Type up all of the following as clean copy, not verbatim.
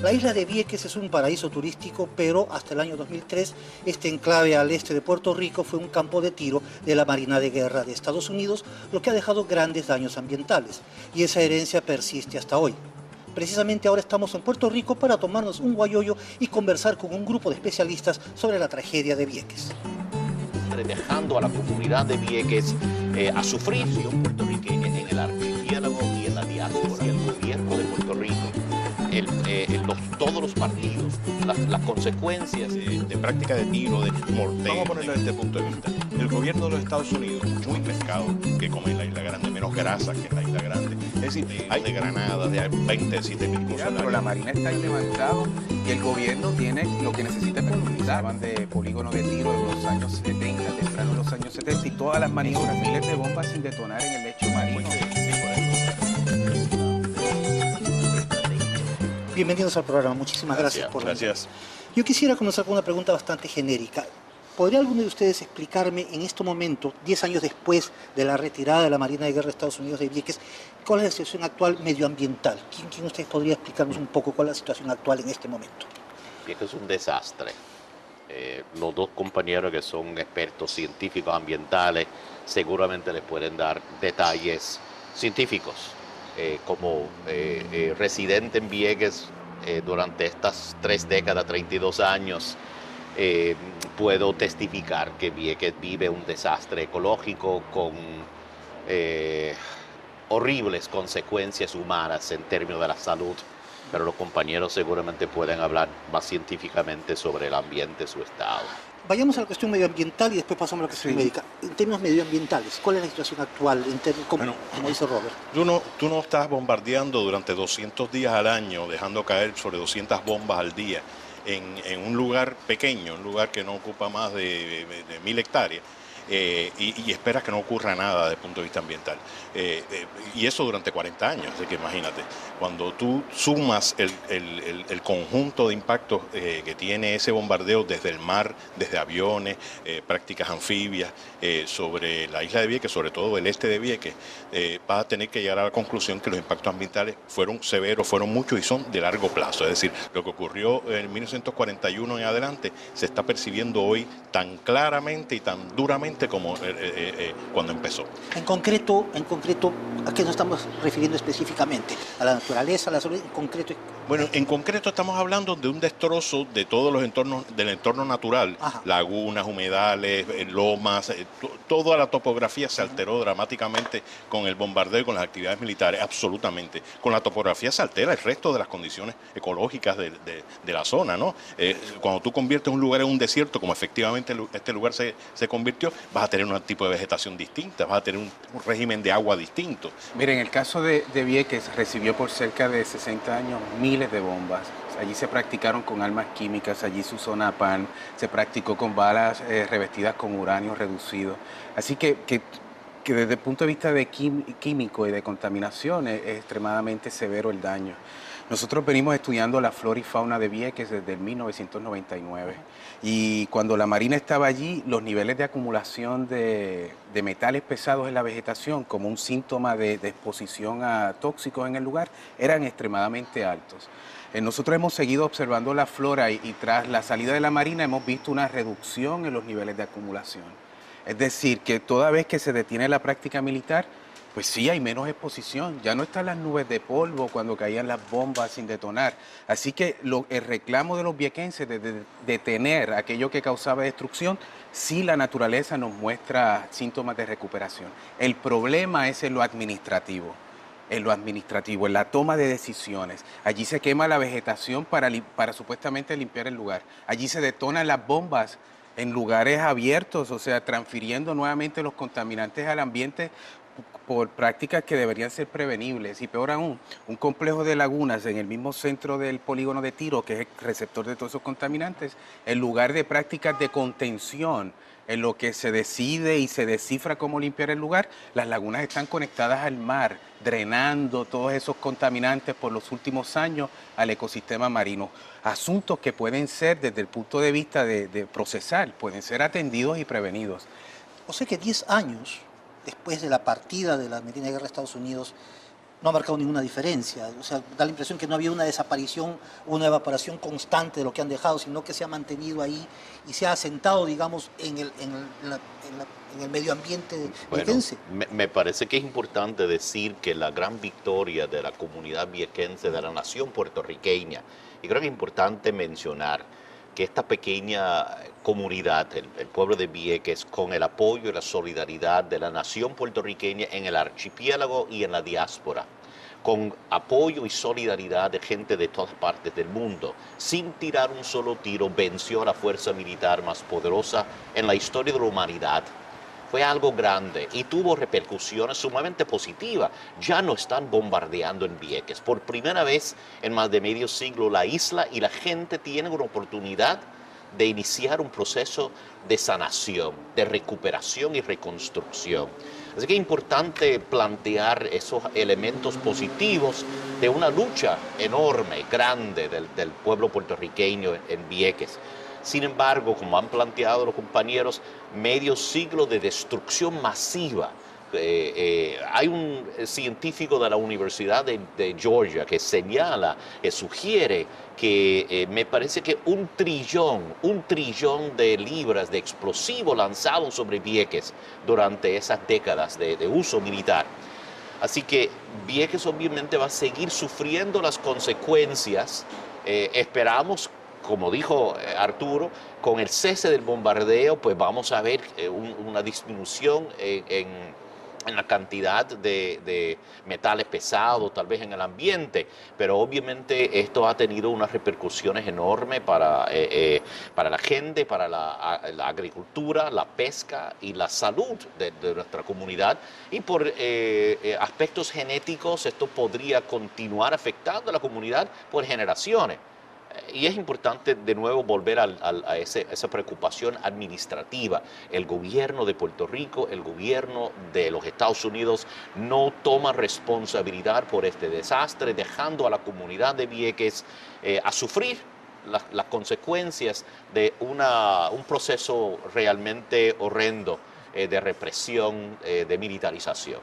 La isla de Vieques es un paraíso turístico, pero hasta el año 2003 este enclave al este de Puerto Rico fue un campo de tiro de la Marina de Guerra de Estados Unidos, lo que ha dejado grandes daños ambientales, y esa herencia persiste hasta hoy. Precisamente ahora estamos en Puerto Rico para tomarnos un guayoyo y conversar con un grupo de especialistas sobre la tragedia de Vieques. Dejando a la comunidad de Vieques a sufrir puertorriqueña en el archipiélago y en la diáspora, y el gobierno de Puerto Rico, todos los partidos, las consecuencias de práctica de tiro, de mortero. Vamos a ponerlo desde este punto de vista. El gobierno de los Estados Unidos, muy pescado que come en la Isla Grande, menos grasa que en la Isla Grande. Es decir, hay de granadas, de 27.000 cosas. Pero la Marina está ahí levantado y el gobierno tiene lo que necesita para utilizar. Hablan de polígonos de tiro de los años 70, temprano los años 70, y todas las maniobras, miles de bombas sin detonar en el lecho marino. Bienvenidos al programa, muchísimas gracias por venir. Gracias. Yo quisiera comenzar con una pregunta bastante genérica. ¿Podría alguno de ustedes explicarme en este momento, 10 años después de la retirada de la Marina de Guerra de Estados Unidos de Vieques, cuál es la situación actual medioambiental? ¿Quién de ustedes podría explicarnos un poco cuál es la situación actual en este momento? Vieques es un desastre. Los dos compañeros que son expertos científicos ambientales seguramente les pueden dar detalles científicos. Como residente en Vieques durante estas 3 décadas, 32 años, puedo testificar que Vieques vive un desastre ecológico con horribles consecuencias humanas en términos de la salud, pero los compañeros seguramente pueden hablar más científicamente sobre el ambiente, su estado. Vayamos a la cuestión medioambiental y después pasamos a la cuestión médica. En términos medioambientales, ¿cuál es la situación actual, como dice Robert? Tú no estás bombardeando durante 200 días al año, dejando caer sobre 200 bombas al día en un lugar pequeño, un lugar que no ocupa más de 1000 hectáreas. Y esperas que no ocurra nada desde el punto de vista ambiental. Y eso durante 40 años, así que imagínate, cuando tú sumas el conjunto de impactos que tiene ese bombardeo desde el mar, desde aviones, prácticas anfibias, sobre la isla de Vieques, sobre todo el este de Vieques, vas a tener que llegar a la conclusión que los impactos ambientales fueron severos, fueron muchos y son de largo plazo. Es decir, lo que ocurrió en 1941 en adelante se está percibiendo hoy tan claramente y tan duramente como cuando empezó. En concreto, ¿a qué nos estamos refiriendo específicamente? ¿A la naturaleza, a la salud? En concreto. Bueno, en concreto estamos hablando de un destrozo de todos los entornos, del entorno natural. Ajá. Lagunas, humedales, lomas, toda la topografía se alteró dramáticamente con el bombardeo y con las actividades militares, absolutamente. Con la topografía se altera el resto de las condiciones ecológicas de la zona, ¿no? Cuando tú conviertes un lugar en un desierto, como efectivamente este lugar se convirtió, vas a tener un tipo de vegetación distinta, vas a tener un régimen de agua distinto. Miren, el caso de Vieques recibió por cerca de 60 años miles de bombas. Allí se practicaron con armas químicas, allí se usó napalm, se practicó con balas revestidas con uranio reducido. Así que desde el punto de vista de químico y de contaminación es extremadamente severo el daño. Nosotros venimos estudiando la flora y fauna de Vieques desde el 1999 y cuando la Marina estaba allí, los niveles de acumulación de metales pesados en la vegetación como un síntoma de exposición a tóxicos en el lugar eran extremadamente altos. Nosotros hemos seguido observando la flora y tras la salida de la Marina hemos visto una reducción en los niveles de acumulación. Es decir, que toda vez que se detiene la práctica militar, pues sí, hay menos exposición. Ya no están las nubes de polvo cuando caían las bombas sin detonar. Así que el reclamo de los viequenses de detener aquello que causaba destrucción, sí la naturaleza nos muestra síntomas de recuperación. El problema es en lo administrativo, en la toma de decisiones. Allí se quema la vegetación para supuestamente limpiar el lugar. Allí se detonan las bombas en lugares abiertos, o sea, transfiriendo nuevamente los contaminantes al ambiente por prácticas que deberían ser prevenibles. Y peor aún, un complejo de lagunas en el mismo centro del polígono de Tiro, que es el receptor de todos esos contaminantes, en lugar de prácticas de contención, en lo que se decide y se descifra cómo limpiar el lugar, las lagunas están conectadas al mar, drenando todos esos contaminantes por los últimos años al ecosistema marino. Asuntos que pueden ser, desde el punto de vista de procesar, pueden ser atendidos y prevenidos. O sea que 10 años después de la partida de la Marina de Guerra de Estados Unidos no ha marcado ninguna diferencia. O sea, da la impresión que no había una desaparición, una evaporación constante de lo que han dejado, sino que se ha mantenido ahí y se ha asentado, digamos, en el medio ambiente viequense. Me parece que es importante decir que la gran victoria de la comunidad viequense, de la nación puertorriqueña, y creo que es importante mencionar que esta pequeña comunidad, el pueblo de Vieques, con el apoyo y la solidaridad de la nación puertorriqueña en el archipiélago y en la diáspora, con apoyo y solidaridad de gente de todas partes del mundo, sin tirar un solo tiro, venció a la fuerza militar más poderosa en la historia de la humanidad. Fue algo grande y tuvo repercusiones sumamente positivas. Ya no están bombardeando en Vieques. Por primera vez en más de medio siglo la isla y la gente tienen una oportunidad de iniciar un proceso de sanación, de recuperación y reconstrucción. Así que es importante plantear esos elementos positivos de una lucha enorme, grande del pueblo puertorriqueño en Vieques. Sin embargo, como han planteado los compañeros, medio siglo de destrucción masiva. Hay un científico de la Universidad de Georgia que señala, que sugiere que me parece que un trillón de libras de explosivo lanzado sobre Vieques durante esas décadas de uso militar. Así que Vieques obviamente va a seguir sufriendo las consecuencias. Esperamos, como dijo Arturo, con el cese del bombardeo, pues vamos a ver una disminución en la cantidad de metales pesados, tal vez en el ambiente, pero obviamente esto ha tenido unas repercusiones enormes para la gente, para la agricultura, la pesca y la salud de nuestra comunidad. Y por aspectos genéticos, esto podría continuar afectando a la comunidad por generaciones. Y es importante de nuevo volver a esa preocupación administrativa. El gobierno de Puerto Rico, el gobierno de los Estados Unidos no toma responsabilidad por este desastre, dejando a la comunidad de Vieques a sufrir las consecuencias de un proceso realmente horrendo de represión, de militarización.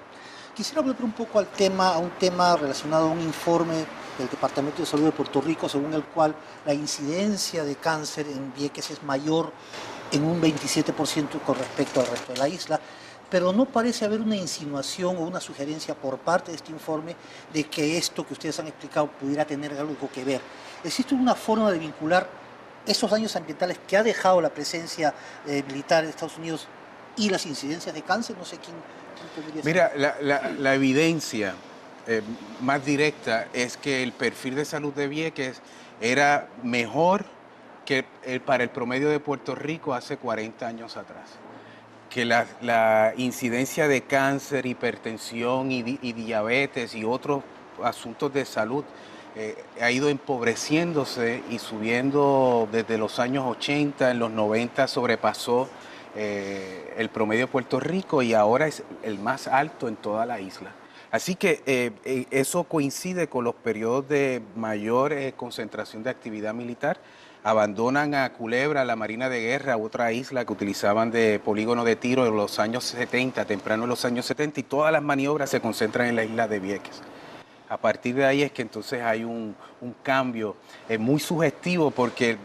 Quisiera volver un poco a un tema relacionado a un informe del Departamento de Salud de Puerto Rico, según el cual la incidencia de cáncer en Vieques es mayor en un 27% con respecto al resto de la isla, pero no parece haber una insinuación o una sugerencia por parte de este informe de que esto que ustedes han explicado pudiera tener algo que ver. ¿Existe una forma de vincular esos daños ambientales que ha dejado la presencia militar de Estados Unidos y las incidencias de cáncer? No sé quién podría ser. Mira, la evidencia más directa es que el perfil de salud de Vieques era mejor que para el promedio de Puerto Rico hace 40 años atrás. Que la incidencia de cáncer, hipertensión y diabetes y otros asuntos de salud ha ido empobreciéndose y subiendo desde los años 80, en los 90 sobrepasó el promedio de Puerto Rico y ahora es el más alto en toda la isla. Así que eso coincide con los periodos de mayor concentración de actividad militar. Abandonan a Culebra, la Marina de Guerra, otra isla que utilizaban de polígono de tiro en los años 70, temprano en los años 70, y todas las maniobras se concentran en la isla de Vieques. A partir de ahí es que entonces hay un cambio muy sugestivo porque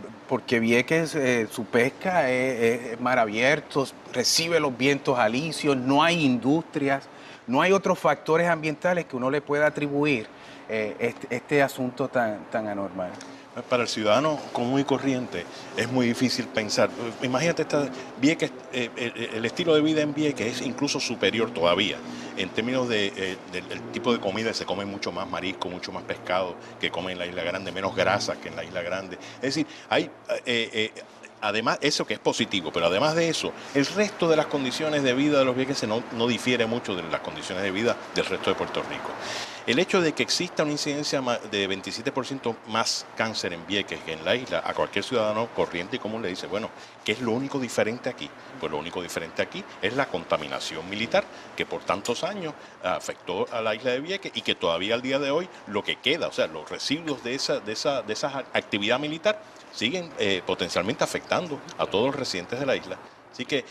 Vieques, su pesca es mar abierto, recibe los vientos alisios, no hay industrias, no hay otros factores ambientales que uno le pueda atribuir este asunto tan anormal. Para el ciudadano común y corriente es muy difícil pensar. Imagínate, Vieques, el estilo de vida en Vieques es incluso superior todavía. En términos del tipo de comida, se come mucho más marisco, mucho más pescado que come en la Isla Grande, menos grasa que en la Isla Grande. Es decir, además, eso que es positivo, pero además de eso, el resto de las condiciones de vida de los viequeses no difiere mucho de las condiciones de vida del resto de Puerto Rico. El hecho de que exista una incidencia de 27% más cáncer en Vieques que en la isla, a cualquier ciudadano corriente y común le dice, bueno, ¿qué es lo único diferente aquí? Pues lo único diferente aquí es la contaminación militar que por tantos años afectó a la isla de Vieques y que todavía al día de hoy lo que queda, o sea, los residuos de esa actividad militar siguen potencialmente afectando a todos los residentes de la isla. Así que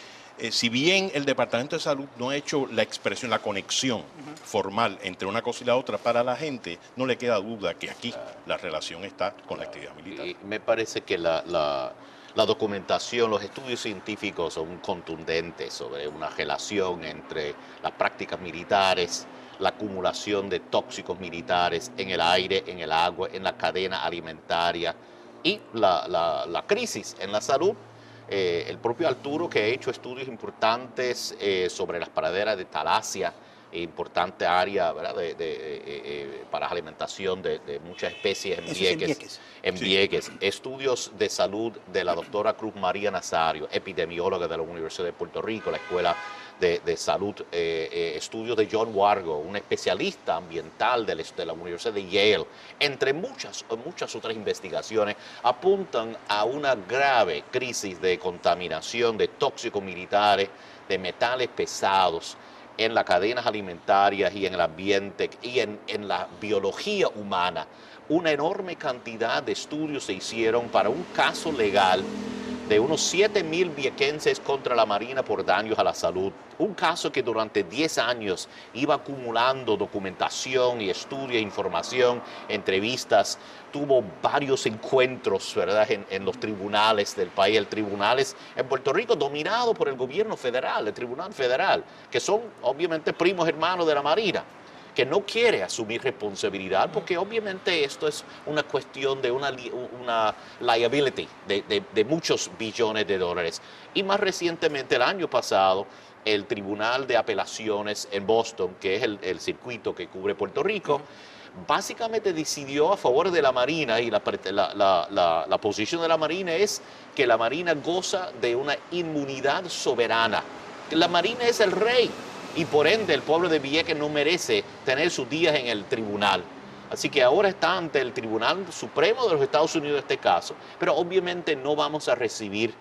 si bien el Departamento de Salud no ha hecho la expresión, la conexión formal entre una cosa y la otra para la gente, no le queda duda que aquí la relación está con la actividad militar. Y me parece que la documentación, los estudios científicos son contundentes sobre una relación entre las prácticas militares, la acumulación de tóxicos militares en el aire, en el agua, en la cadena alimentaria y la crisis en la salud. El propio Arturo, que ha hecho estudios importantes sobre las praderas de Talasia, importante área, ¿verdad? Para alimentación de muchas especies en Vieques. En Vieques. Estudios de salud de la doctora Cruz María Nazario, epidemióloga de la Universidad de Puerto Rico, la Escuela de Salud. Estudios de John Wargo, un especialista ambiental de la Universidad de Yale. Entre muchas otras investigaciones, apuntan a una grave crisis de contaminación de tóxicos militares, de metales pesados, en las cadenas alimentarias y en el ambiente y en la biología humana. Una enorme cantidad de estudios se hicieron para un caso legal de unos 7,000 viequenses contra la Marina por daños a la salud. Un caso que durante 10 años iba acumulando documentación y estudio, información, entrevistas. Tuvo varios encuentros, ¿verdad?, en los tribunales del país. El tribunal es en Puerto Rico dominado por el gobierno federal, el Tribunal Federal, que son obviamente primos hermanos de la Marina, que no quiere asumir responsabilidad porque obviamente esto es una cuestión de una liability de muchos billones de dólares. Y más recientemente, el año pasado, el Tribunal de Apelaciones en Boston, que es el circuito que cubre Puerto Rico, básicamente decidió a favor de la Marina, y la posición de la Marina es que la Marina goza de una inmunidad soberana. La Marina es el rey y por ende el pueblo de Vieques no merece tener sus días en el tribunal. Así que ahora está ante el Tribunal Supremo de los Estados Unidos este caso, pero obviamente no vamos a recibir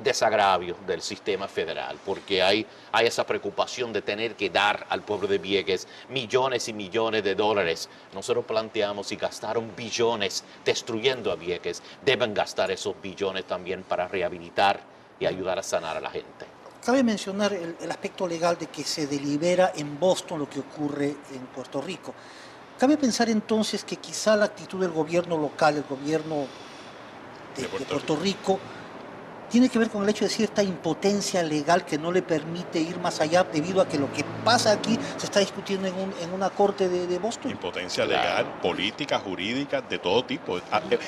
desagravios del sistema federal, porque hay esa preocupación de tener que dar al pueblo de Vieques millones y millones de dólares. Nosotros planteamos, si gastaron billones destruyendo a Vieques, deben gastar esos billones también para rehabilitar y ayudar a sanar a la gente. Cabe mencionar el aspecto legal de que se delibera en Boston lo que ocurre en Puerto Rico. Cabe pensar entonces que quizá la actitud del gobierno local, el gobierno de Puerto Rico, tiene que ver con el hecho de cierta impotencia legal que no le permite ir más allá debido a que lo que pasa aquí se está discutiendo en una corte de Boston. Impotencia legal, política, jurídica, de todo tipo.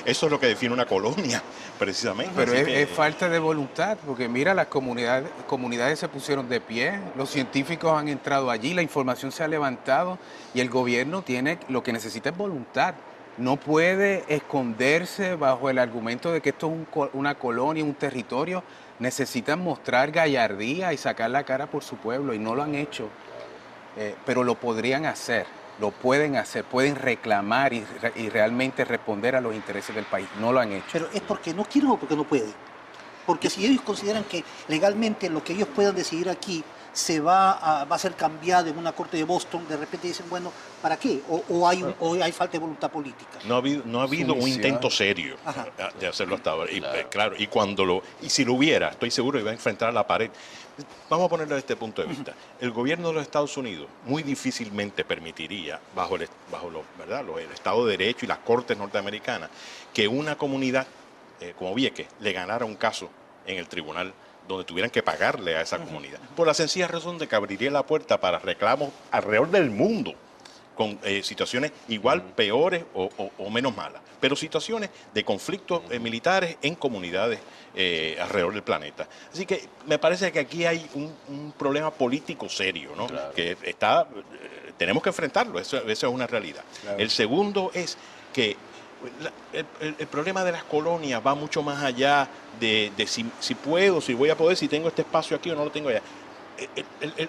Eso es lo que define una colonia, precisamente. Pero es falta de voluntad, porque mira, las comunidades se pusieron de pie, los científicos han entrado allí, la información se ha levantado y el gobierno lo que necesita es voluntad. No puede esconderse bajo el argumento de que esto es una colonia, un territorio. Necesitan mostrar gallardía y sacar la cara por su pueblo, y no lo han hecho. Pero lo podrían hacer, lo pueden hacer, pueden reclamar y realmente responder a los intereses del país. No lo han hecho. Pero es porque no quieren o porque no pueden. Porque si ellos consideran que legalmente lo que ellos puedan decidir aquí va a ser cambiado en una corte de Boston, de repente dicen, bueno, ¿para qué? O hay falta de voluntad política. No ha habido un intento serio de hacerlo hasta ahora. Claro. Y si lo hubiera, estoy seguro que iba a enfrentar a la pared. Vamos a ponerlo desde este punto de vista. El gobierno de los Estados Unidos muy difícilmente permitiría, bajo el Estado de Derecho y las cortes norteamericanas, que una comunidad como Vieques le ganara un caso en el tribunal donde tuvieran que pagarle a esa comunidad. Por la sencilla razón de que abriría la puerta para reclamos alrededor del mundo, con situaciones igual, peores o menos malas, pero situaciones de conflictos militares en comunidades alrededor del planeta. Así que me parece que aquí hay un problema político serio, ¿no? Claro. Que tenemos que enfrentarlo, eso es una realidad. Claro. El segundo es que El problema de las colonias va mucho más allá de si puedo, si voy a poder, si tengo este espacio aquí o no lo tengo allá.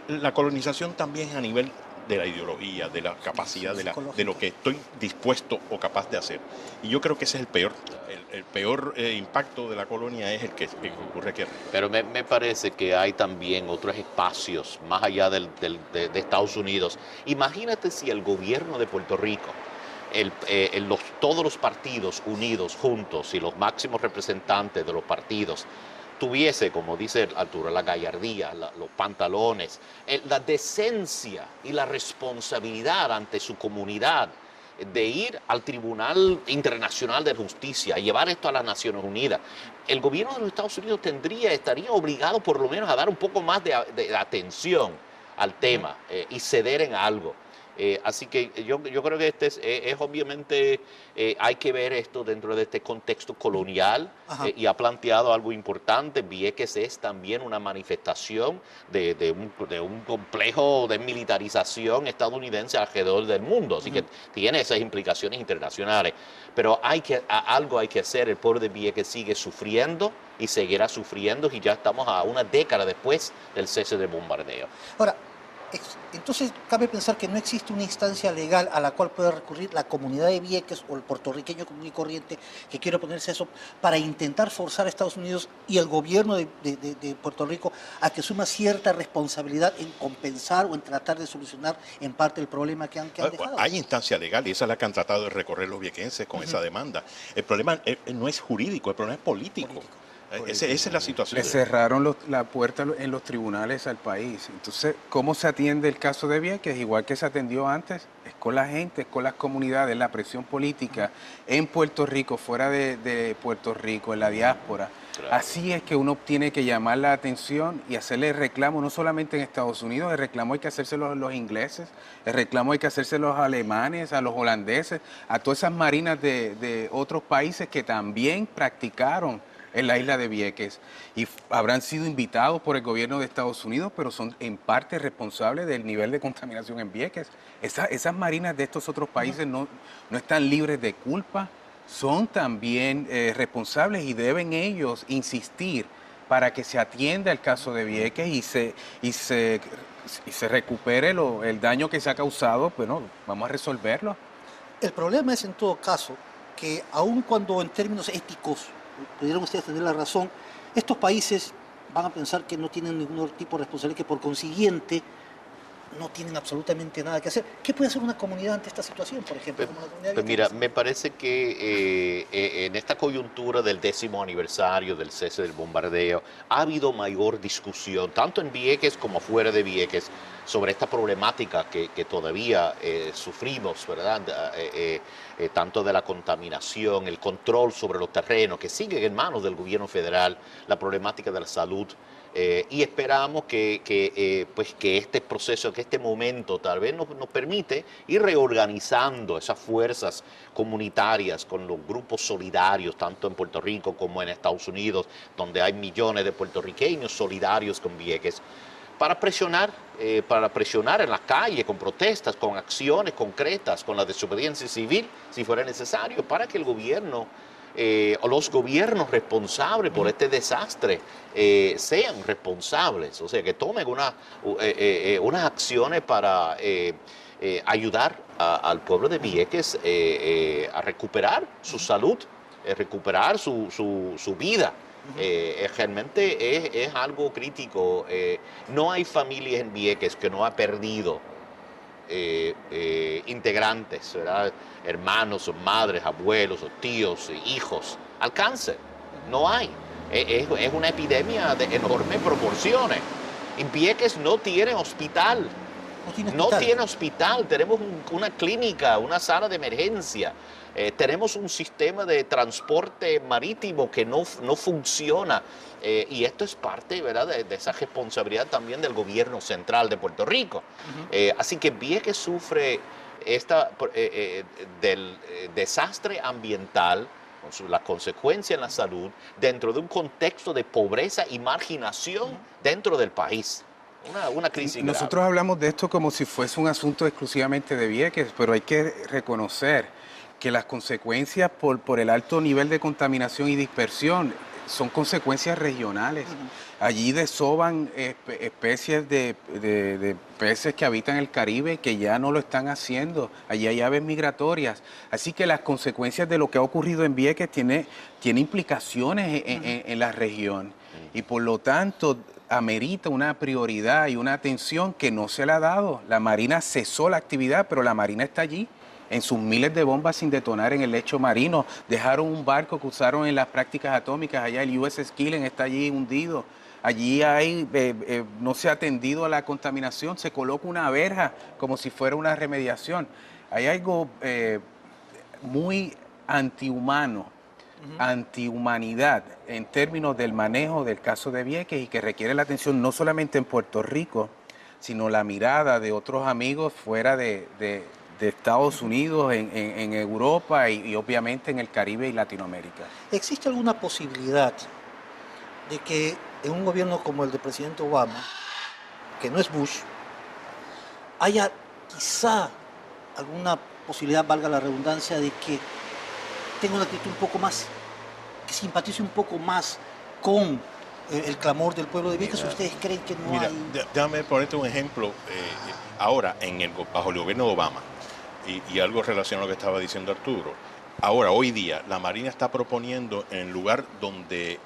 La colonización también es a nivel de la ideología, de la capacidad, de lo que estoy dispuesto o capaz de hacer. Y yo creo que ese es el peor impacto de la colonia es el que ocurre aquí. Pero me parece que hay también otros espacios más allá de Estados Unidos. Imagínate si el gobierno de Puerto Rico, todos los partidos unidos juntos y los máximos representantes de los partidos tuviese, como dice Arturo, la gallardía, los pantalones, la decencia y la responsabilidad ante su comunidad de ir al Tribunal Internacional de Justicia y llevar esto a las Naciones Unidas. El gobierno de los Estados Unidos estaría obligado por lo menos a dar un poco más de atención al tema y ceder en algo. Así que yo creo que es obviamente, hay que ver esto dentro de este contexto colonial y ha planteado algo importante. Vieques es también una manifestación de un complejo de militarización estadounidense alrededor del mundo, así que tiene esas implicaciones internacionales. Pero algo hay que hacer. El pueblo de Vieques sigue sufriendo y seguirá sufriendo y ya estamos a una década después del cese del bombardeo. Ahora, entonces cabe pensar que no existe una instancia legal a la cual pueda recurrir la comunidad de Vieques o el puertorriqueño común y corriente que quiere oponerse a eso para intentar forzar a Estados Unidos y al gobierno de Puerto Rico a que asuma cierta responsabilidad en compensar o en tratar de solucionar en parte el problema que han dejado. Hay instancia legal y esa es la que han tratado de recorrer los viequenses con esa demanda. El problema no es jurídico, el problema es político. Esa es la situación. Le cerraron la puerta en los tribunales al país. Entonces, ¿cómo se atiende el caso de Vieques? Igual que se atendió antes, es con la gente, es con las comunidades, la presión política en Puerto Rico, fuera de Puerto Rico, en la diáspora. Claro. Así es que uno tiene que llamar la atención y hacerle reclamo, no solamente en Estados Unidos, el reclamo hay que hacérselo a los ingleses, el reclamo hay que hacérselo a los alemanes, a los holandeses, a todas esas marinas de otros países que también practicaron en la isla de Vieques y habrán sido invitados por el gobierno de Estados Unidos, pero son en parte responsables del nivel de contaminación en Vieques. Esas marinas de estos otros países no están libres de culpa, son también responsables y deben ellos insistir para que se atienda el caso de Vieques y se recupere el daño que se ha causado. Bueno, vamos a resolverlo. El problema es en todo caso que aun cuando en términos éticos pudieran ustedes tener la razón, estos países van a pensar que no tienen ningún tipo de responsabilidad, que por consiguiente no tienen absolutamente nada que hacer. ¿Qué puede hacer una comunidad ante esta situación, por ejemplo? Como la comunidad de mira, me parece que en esta coyuntura del 10º aniversario del cese del bombardeo ha habido mayor discusión, tanto en Vieques como fuera de Vieques, sobre esta problemática que todavía sufrimos, ¿verdad? Tanto de la contaminación, el control sobre los terrenos, que siguen en manos del gobierno federal, la problemática de la salud. Y esperamos que este proceso, que este momento tal vez nos permite ir reorganizando esas fuerzas comunitarias con los grupos solidarios, tanto en Puerto Rico como en Estados Unidos, donde hay millones de puertorriqueños solidarios con Vieques, para presionar en las calles, con protestas, con acciones concretas, con la desobediencia civil, si fuera necesario, para que el gobierno o los gobiernos responsables por este desastre sean responsables, o sea, que tomen unas acciones para ayudar al pueblo de Vieques a recuperar su salud, recuperar su vida. Realmente es algo crítico. No hay familias en Vieques que no ha perdido integrantes, ¿verdad? Hermanos o madres, abuelos o tíos, hijos, al cáncer. No hay. Es una epidemia de enormes proporciones. En Vieques no tiene hospital. No tiene hospital. Tenemos una clínica, una sala de emergencia. Tenemos un sistema de transporte marítimo que no funciona. Y esto es parte, ¿verdad?, de esa responsabilidad también del gobierno central de Puerto Rico. Así que Vieques sufre del desastre ambiental, con las consecuencias en la salud, dentro de un contexto de pobreza y marginación dentro del país. Una crisis Nosotros grave. hablamos de esto como si fuese un asunto exclusivamente de Vieques, pero hay que reconocer que las consecuencias por el alto nivel de contaminación y dispersión son consecuencias regionales. Allí desovan especies de peces que habitan el Caribe que ya no lo están haciendo. Allí hay aves migratorias. Así que las consecuencias de lo que ha ocurrido en Vieques tiene implicaciones en la región. Y por lo tanto amerita una prioridad y una atención que no se le ha dado. La Marina cesó la actividad, pero la Marina está allí en sus miles de bombas sin detonar en el lecho marino. Dejaron un barco que usaron en las prácticas atómicas, allá el USS Killen está allí hundido. Allí no se ha atendido a la contaminación, se coloca una verja como si fuera una remediación. Hay algo muy antihumano, antihumanidad en términos del manejo del caso de Vieques y que requiere la atención no solamente en Puerto Rico, sino la mirada de otros amigos fuera de Estados Unidos, en Europa y obviamente en el Caribe y Latinoamérica. ¿Existe alguna posibilidad de que en un gobierno como el del presidente Obama, que no es Bush, haya quizá alguna posibilidad, valga la redundancia, de que tenga una actitud un poco más, que simpatice un poco más con el clamor del pueblo de Vieques? ¿Ustedes creen que no hay...? Déjame ponerte un ejemplo. Ahora, bajo el gobierno de Obama, y algo relacionado a lo que estaba diciendo Arturo, ahora, hoy día, la Marina está proponiendo en el lugar donde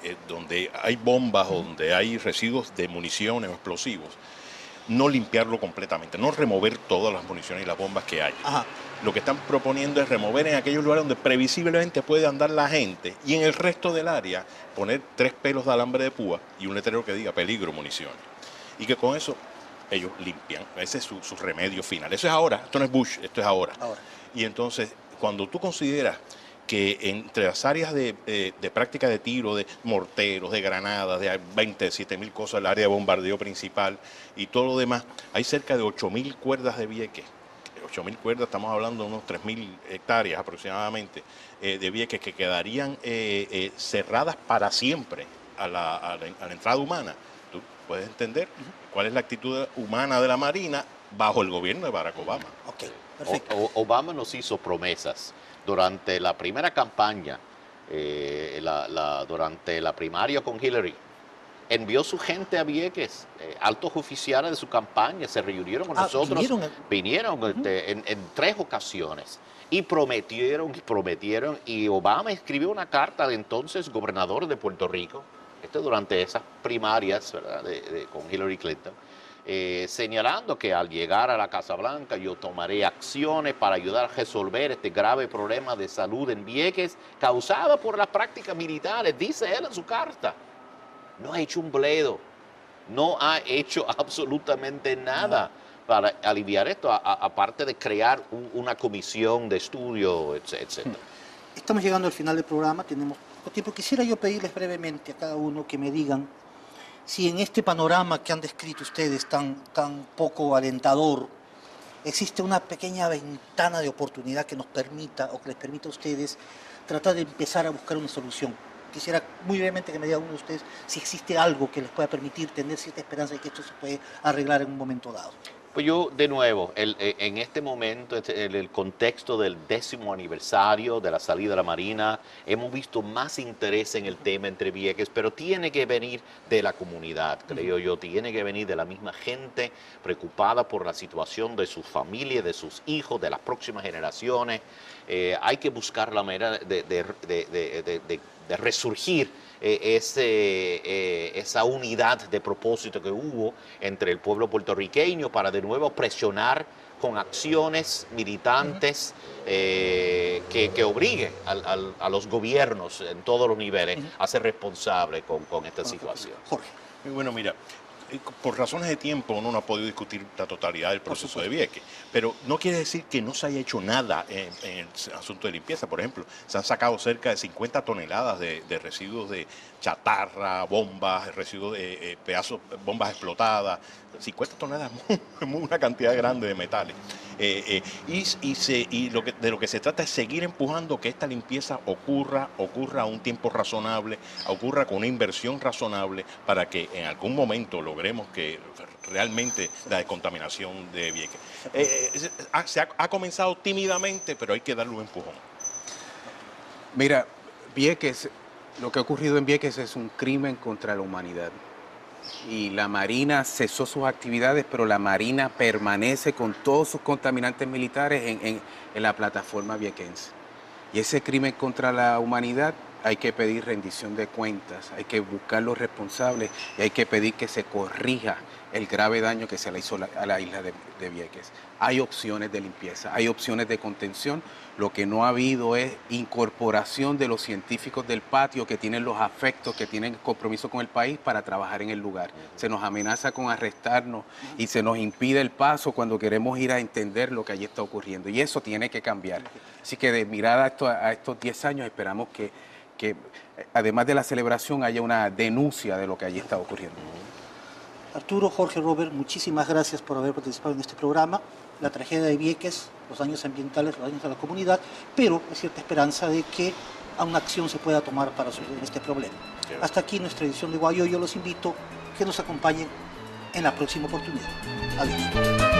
hay bombas o donde hay residuos de municiones o explosivos, no limpiarlo completamente, no remover todas las municiones y las bombas que hay. Ajá. Lo que están proponiendo es remover en aquellos lugares donde previsiblemente puede andar la gente y en el resto del área poner 3 pelos de alambre de púa y un letrero que diga peligro municiones. Y que con eso ellos limpian. Ese es su remedio final. Eso es ahora, esto no es Bush, esto es ahora. Y entonces, cuando tú consideras que entre las áreas de práctica de tiro, de morteros, de granadas, de 27.000 cosas, el área de bombardeo principal y todo lo demás, hay cerca de 8.000 cuerdas de Vieques. 8.000 cuerdas, estamos hablando de unos 3.000 hectáreas aproximadamente de Vieques que quedarían cerradas para siempre a la entrada humana. Tú puedes entender cuál es la actitud humana de la Marina bajo el gobierno de Barack Obama. Ok, perfecto. Obama nos hizo promesas durante la primera campaña, durante la primaria con Hillary. Envió su gente a Vieques, altos oficiales de su campaña se reunieron con nosotros, vinieron en 3 ocasiones y prometieron, y Obama escribió una carta al entonces gobernador de Puerto Rico, durante esas primarias, ¿verdad? Con Hillary Clinton, señalando que al llegar a la Casa Blanca yo tomaré acciones para ayudar a resolver este grave problema de salud en Vieques causado por las prácticas militares, dice él en su carta. No ha hecho un bledo, no ha hecho absolutamente nada para aliviar esto, aparte de crear una comisión de estudio, etc. Estamos llegando al final del programa, tenemos poco tiempo. Quisiera yo pedirles brevemente a cada uno que me digan si en este panorama que han descrito ustedes tan poco alentador, existe una pequeña ventana de oportunidad que nos permita, o que les permita a ustedes tratar de empezar a buscar una solución. Quisiera muy brevemente que me diga uno de ustedes si existe algo que les pueda permitir tener cierta esperanza de que esto se puede arreglar en un momento dado. Pues yo, de nuevo, en este momento, en el contexto del 10º aniversario de la salida de la Marina, hemos visto más interés en el tema entre Vieques, pero tiene que venir de la comunidad, creo yo, tiene que venir de la misma gente preocupada por la situación de sus familias, de sus hijos, de las próximas generaciones. Hay que buscar la manera de resurgir esa unidad de propósito que hubo entre el pueblo puertorriqueño para de nuevo presionar con acciones militantes que obliguen a los gobiernos en todos los niveles a ser responsables con esta situación. Jorge. Bueno, mira, por razones de tiempo uno no ha podido discutir la totalidad del proceso de Vieques, pero no quiere decir que no se haya hecho nada en el asunto de limpieza. Por ejemplo, se han sacado cerca de 50 toneladas de residuos de chatarra, bombas, residuos de pedazos, bombas explotadas. 50 toneladas es una cantidad grande de metales. Y de lo que se trata es seguir empujando que esta limpieza ocurra a un tiempo razonable, ocurra con una inversión razonable para que en algún momento logremos que realmente la descontaminación de Vieques. Se ha comenzado tímidamente, pero hay que darle un empujón. Mira, Vieques, lo que ha ocurrido en Vieques es un crimen contra la humanidad. Y la Marina cesó sus actividades, pero la Marina permanece con todos sus contaminantes militares en la plataforma viequense. Y ese crimen contra la humanidad hay que pedir rendición de cuentas, hay que buscar los responsables y hay que pedir que se corrija el grave daño que se le hizo a la isla de Vieques. Hay opciones de limpieza, hay opciones de contención. Lo que no ha habido es incorporación de los científicos del patio que tienen los afectos, que tienen compromiso con el país para trabajar en el lugar. Se nos amenaza con arrestarnos y se nos impide el paso cuando queremos ir a entender lo que allí está ocurriendo. Y eso tiene que cambiar. Así que de mirada a estos 10 años esperamos que además de la celebración haya una denuncia de lo que allí está ocurriendo. Arturo, Jorge, Robert, muchísimas gracias por haber participado en este programa. La tragedia de Vieques, los daños ambientales, los daños a la comunidad, pero hay cierta esperanza de que una acción se pueda tomar para resolver este problema. Hasta aquí nuestra edición de Guayo. Yo los invito a que nos acompañen en la próxima oportunidad. Adiós.